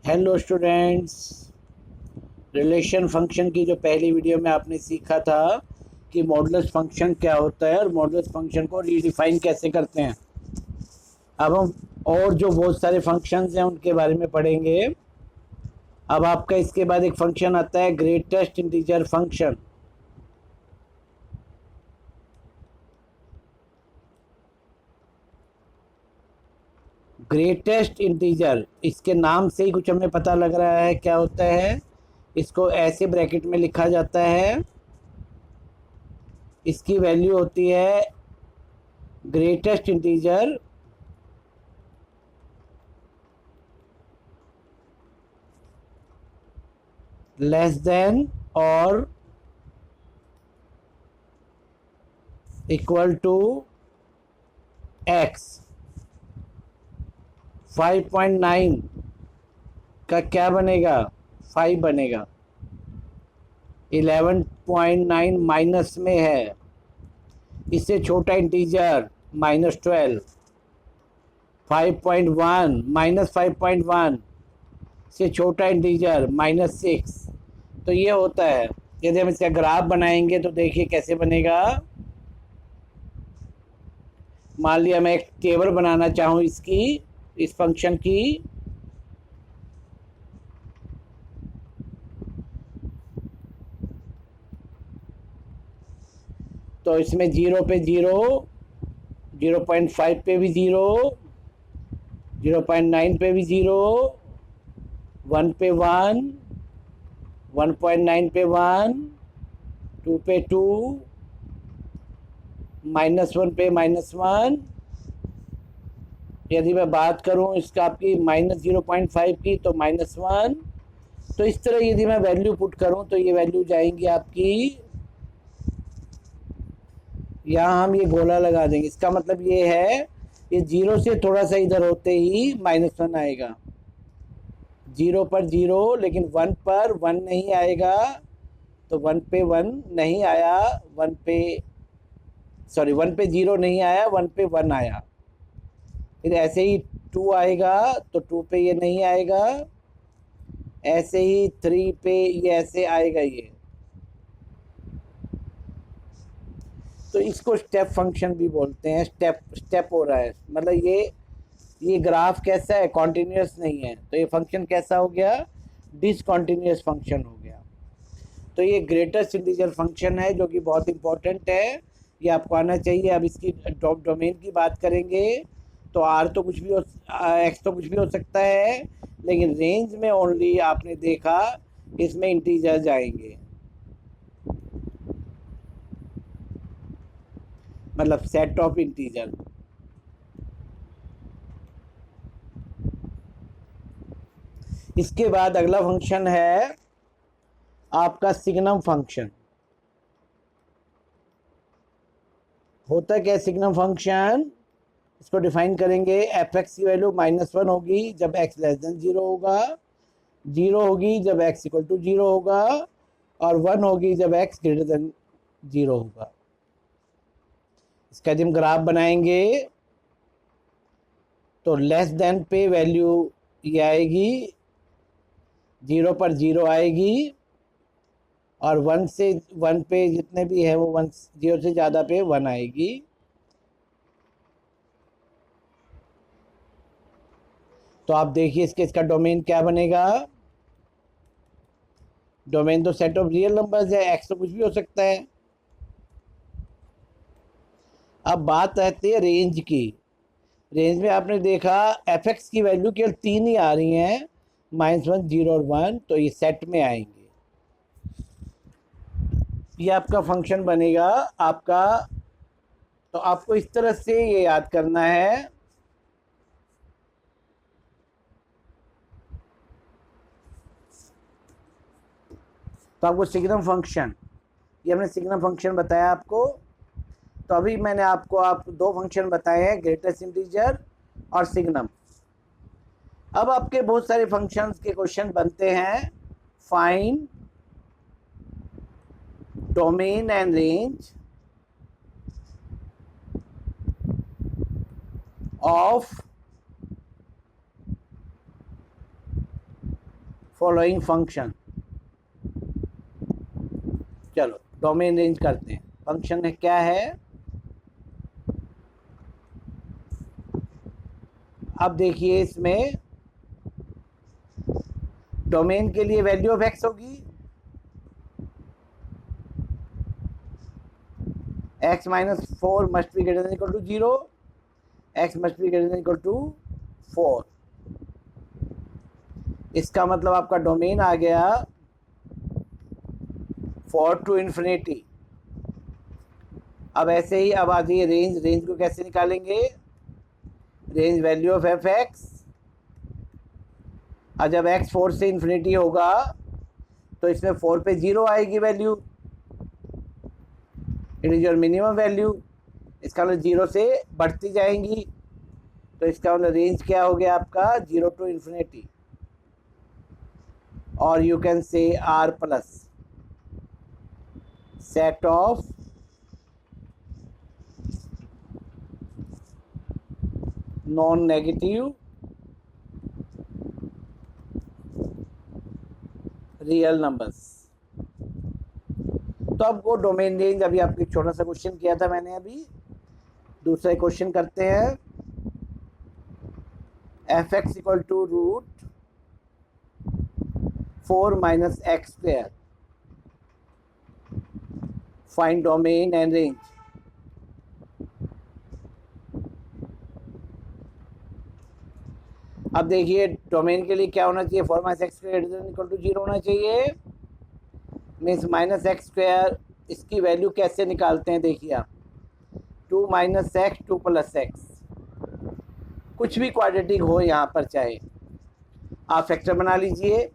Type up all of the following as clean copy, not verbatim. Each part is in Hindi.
Hello students. रिलेशन फंक्शन की जो पहली वीडियो में आपने सीखा था कि मॉडुलस फंक्शन क्या होता है और मॉडुलस फंक्शन को रीडिफाइन कैसे करते हैं। अब हम और जो बहुत सारे फंक्शंस हैं उनके बारे में पढ़ेंगे। अब आपका इसके बाद एक फंक्शन आता है greatest integer function. Greatest integer, इसके नाम से ही कुछ हमें पता लग रहा है क्या होता है। इसको ऐसे ब्रैकेट में लिखा जाता है, इसकी वैल्यू होती है ग्रेटेस्ट इंटीजर लेस देन और इक्वल टू एक्स। 5.9 का क्या बनेगा? 5 बनेगा। 11.9 माइनस में है, इससे छोटा इंटीजर -12। 5.1 -5.1 से छोटा इंटीजर -6। तो ये होता है। यदि हम इसका ग्राफ बनाएंगे तो देखिए कैसे बनेगा। मान लिया मैं एक टेबल बनाना चाहूँ इसकी, इस फंक्शन की, तो इसमें 0 पे 0, 0.5 पे भी 0, 0.9 पे भी 0, 1 पे 1, 1.9 पे 1, 2 पे 2, -1 पे -1। यदि मैं बात करूं इसका आपकी -0.5 की तो -1। तो इस तरह यदि मैं वैल्यू पुट करूं तो ये वैल्यू जाएंगी आपकी, यहाँ हम ये गोला लगा देंगे। इसका मतलब ये है ये 0 से थोड़ा सा इधर होते ही -1 आएगा। 0 पर 0, लेकिन 1 पर 1 नहीं आएगा, तो 1 पे 1 नहीं आया, 1 पे 1 पे 0 नहीं आया, 1 पे 1 आया। फिर ऐसे ही 2 आएगा तो 2 पे ये नहीं आएगा, ऐसे ही 3 पे ये ऐसे आएगा ये। तो इसको स्टेप फंक्शन भी बोलते हैं। स्टेप स्टेप हो रहा है, मतलब ये ग्राफ कैसा है? कॉन्टिन्यूस नहीं है, तो ये फंक्शन कैसा हो गया? डिसकॉन्टिन्यूस फंक्शन हो गया। तो ये ग्रेटेस्ट इंटीजर फंक्शन है जो कि बहुत इंपॉर्टेंट है, ये आपको आना चाहिए। अब इसकी डोमेन की बात करेंगे तो आर तो कुछ भी हो, एक्स तो कुछ भी हो सकता है, लेकिन रेंज में ओनली आपने देखा इसमें इंटीजर्स आएंगे, मतलब सेट ऑफ इंटीजर। इसके बाद अगला फंक्शन है आपका सिग्नम फंक्शन। होता क्या है सिग्नम फंक्शन? इसको डिफाइन करेंगे। एफ एक्स की वैल्यू -1 होगी जब एक्स लेस देन 0 होगा, 0 होगी जब एक्स इक्वल टू 0 होगा, और 1 होगी जब एक्स ग्रेटर देन 0 होगा। इसका जब हम ग्राफ बनाएंगे तो लेस देन पे वैल्यू ये आएगी, 0 पर 0 आएगी, और 1 से 1 पे जितने भी है वो 1, 0 से ज़्यादा पे 1 आएगी। तो आप देखिए इसका डोमेन क्या बनेगा। डोमेन तो सेट ऑफ रियल नंबर्स है, एक्स तो कुछ भी हो सकता है। अब बात आती है रेंज की। रेंज में आपने देखा एफ एक्स की वैल्यू केवल 3 ही आ रही हैं, -1, 0 और 1, तो ये सेट में आएंगे। ये आपका फंक्शन बनेगा आपका। तो आपको इस तरह से ये याद करना है। तो आपको सिग्नम फंक्शन, ये हमने सिग्नम फंक्शन बताया आपको। तो अभी मैंने आपको दो फंक्शन बताए हैं, ग्रेटेस्ट इंटीजर और सिग्नम। अब आपके बहुत सारे फंक्शंस के क्वेश्चन बनते हैं। Find domain and range of following function. चलो डोमेन रेंज करते हैं। फंक्शन है क्या है, अब देखिए इसमें डोमेन के लिए वैल्यू ऑफ एक्स होगी x minus 4 must be greater than equal to 0, x must be greater than equal to 4। इसका मतलब आपका डोमेन आ गया 4 to infinity। अब ऐसे ही अब आ जाइए रेंज। रेंज को कैसे निकालेंगे, range value of F x. और जब x 4 से इन्फिनिटी होगा तो इसमें 4 पे 0 आएगी value, it is your minimum value. इसका मतलब 0 से बढ़ती जाएंगी, तो इसका मतलब रेंज क्या हो गया आपका 0 to infinity। और you can say R plus set of non negative real numbers. तो अब वो डोमेन रेंज, अभी आपको एक छोटा सा क्वेश्चन किया था मैंने, अभी दूसरा क्वेश्चन करते हैं। F x equal to root 4 minus x square, find domain and range. अब देखिए डोमेन के लिए क्या होना चाहिए, 4 minus x square equal to 0 होना चाहिए। मीन्स माइनस एक्स स्क्वेयर, इसकी वैल्यू कैसे निकालते हैं देखिए आप, 2 माइनस एक्स 2 प्लस एक्स, कुछ भी क्वाड्रेटिक हो यहाँ पर चाहे आप फैक्टर बना लीजिए।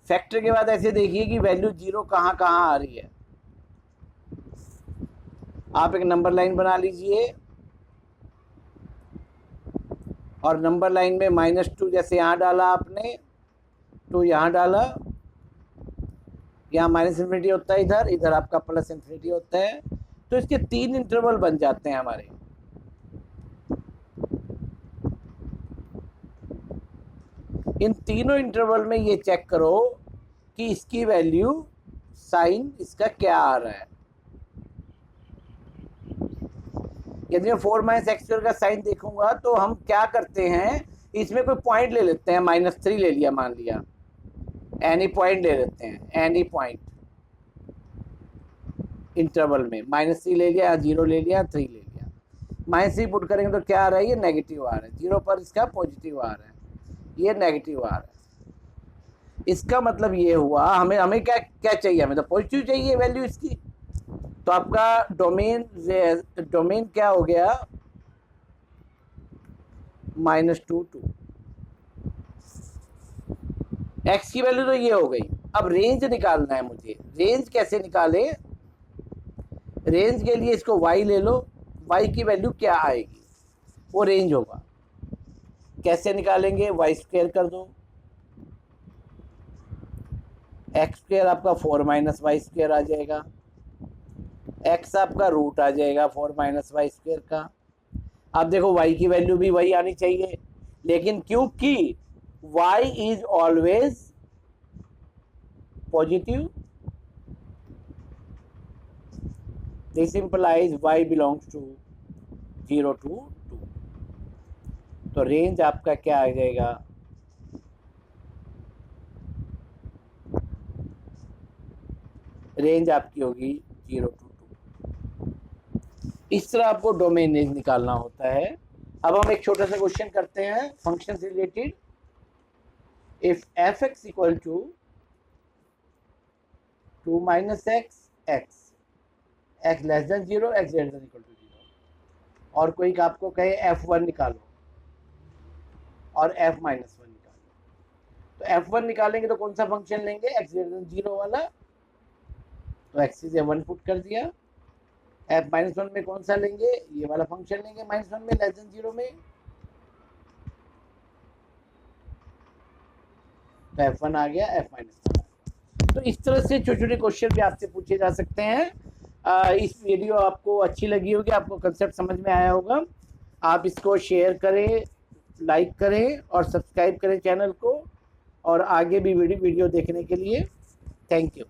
फैक्टर के बाद ऐसे देखिए कि वैल्यू 0 कहाँ कहाँ आ रही है। आप एक नंबर लाइन बना लीजिए और नंबर लाइन में -2 जैसे यहाँ डाला आपने, 2 यहाँ डाला, यहाँ माइनस इन्फिनिटी होता है, इधर इधर आपका प्लस इन्फिनिटी होता है। तो इसके 3 इंटरवल बन जाते हैं हमारे। इन तीनों इंटरवल में ये चेक करो कि इसकी वैल्यू साइन इसका क्या आ रहा है। यदि मैं 4 माइनस एक्स स्क्वायर का साइन देखूंगा तो हम क्या करते हैं, इसमें कोई पॉइंट ले लेते हैं, -3 ले लिया, मान लिया एनी पॉइंट ले लेते हैं, एनी पॉइंट इंटरवल में -3 ले लिया, 0 ले लिया, 3 ले लिया। -3 पुट करेंगे तो क्या आ रहा है, ये नेगेटिव आ रहा है। 0 पर इसका पॉजिटिव आ रहा है, ये नेगेटिव आ रहा है। इसका मतलब ये हुआ हमें हमें क्या क्या चाहिए, हमें तो पॉजिटिव चाहिए वैल्यू इसकी। तो आपका डोमेन क्या हो गया, -2 2। एक्स की वैल्यू तो ये हो गई। अब रेंज निकालना है मुझे। रेंज कैसे निकाले, रेंज के लिए इसको y ले लो, y की वैल्यू क्या आएगी वो रेंज होगा। कैसे निकालेंगे, y स्क्वायर कर दो, एक्स स्क्वायर आपका 4 माइनस वाई स्क्वायर आ जाएगा, x आपका रूट आ जाएगा 4 माइनस वाई स्क्वायर का। अब देखो y की वैल्यू भी वही आनी चाहिए, लेकिन क्योंकि y is always positive, this implies y belongs to 0 to 2। तो रेंज आपका क्या आ जाएगा, रेंज आपकी होगी 0 to 2। इस तरह आपको डोमेन रेंज निकालना होता है। अब हम एक छोटा सा क्वेश्चन करते हैं फंक्शन से related. If f x equal to 2 minus x x, x less than 0, x greater than equal to 0, और कोई आपको कहे f1 निकालो और f माइनस 1 निकालो, तो f1 निकालेंगे तो कौन सा फंक्शन लेंगे, x ग्रेटर देन 0 वाला। तो x से 1 पुट कर दिया। f माइनस 1 में कौन सा लेंगे, ये वाला फंक्शन लेंगे -1 में, लेस देन 0 में। तो f1 आ गया, f माइनस 1 आ गया। तो इस तरह से छोटे छोटे क्वेश्चन भी आपसे पूछे जा सकते हैं। इस वीडियो आपको अच्छी लगी होगी, आपको कंसेप्ट समझ में आया होगा। आप इसको शेयर करें, लाइक करें और सब्सक्राइब करें चैनल को। और आगे भी वीडियो देखने के लिए थैंक यू।